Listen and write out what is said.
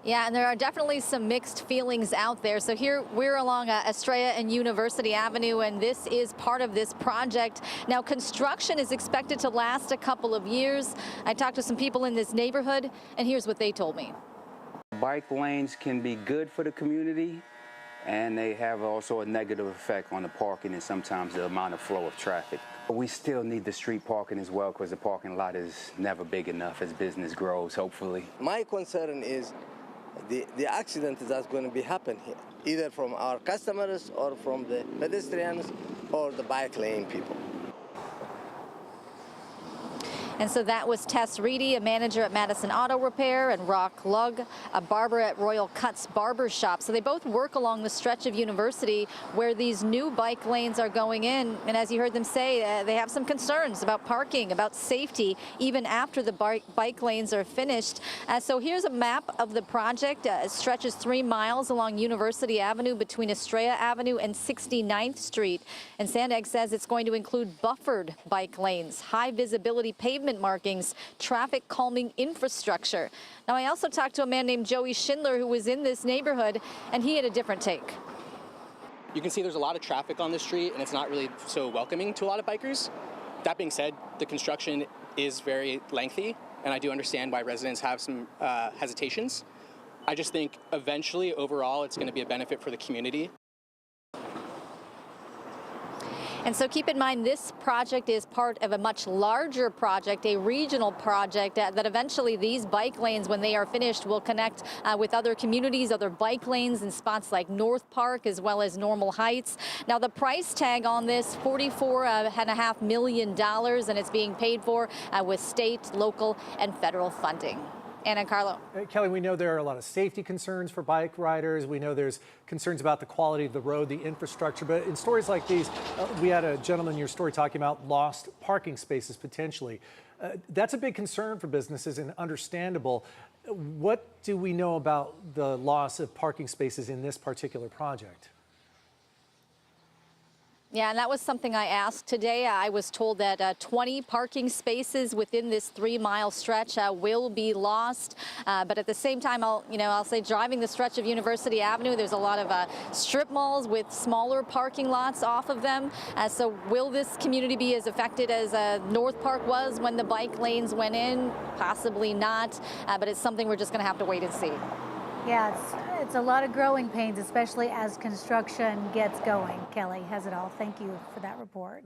Yeah, and there are definitely some mixed feelings out there. So here we're along Estrella and University Avenue, and this is part of this project. Now, construction is expected to last a couple of years. I talked to some people in this neighborhood, and here's what they told me. Bike lanes can be good for the community, and they have also a negative effect on the parking and sometimes the amount of flow of traffic. We still need the street parking as well because the parking lot is never big enough as business grows, hopefully. My concern is the accident that's going to be happen here, either from our customers or from the pedestrians or the bike lane people. And so that was Tess Reedy, a manager at Madison Auto Repair, and Rock Lug, a barber at Royal Cuts Barber Shop. So they both work along the stretch of University where these new bike lanes are going in. And as you heard them say, they have some concerns about parking, about safety, even after the bike lanes are finished. So here's a map of the project. It stretches 3 miles along University Avenue between Estrella Avenue and 69th Street. And Sandag says it's going to include buffered bike lanes, high visibility pavement markings, traffic calming infrastructure. Now, I also talked to a man named Joey Schindler who was in this neighborhood, and he had a different take. You can see there's a lot of traffic on the street, and it's not really so welcoming to a lot of bikers. That being said, the construction is very lengthy, and I do understand why residents have some hesitations. I just think eventually, overall, it's going to be a benefit for the community. And so keep in mind, this project is part of a much larger project, a regional project that eventually these bike lanes, when they are finished, will connect with other communities, other bike lanes in spots like North Park as well as Normal Heights. Now, the price tag on this, $44.5 million, and it's being paid for with state, local, and federal funding. Anna and Carlo. Kelly, we know there are a lot of safety concerns for bike riders. We know there's concerns about the quality of the road, the infrastructure. But in stories like these, we had a gentleman in your story talking about lost parking spaces potentially. That's a big concern for businesses and understandable. What do we know about the loss of parking spaces in this particular project? Yeah, and that was something I asked today. I was told that 20 parking spaces within this 3-mile stretch will be lost. But at the same time, I'll say driving the stretch of University Avenue, there's a lot of strip malls with smaller parking lots off of them. So will this community be as affected as North Park was when the bike lanes went in? Possibly not, but it's something we're just going to have to wait and see. Yeah, it's a lot of growing pains, especially as construction gets going. Kelly has it all. Thank you for that report.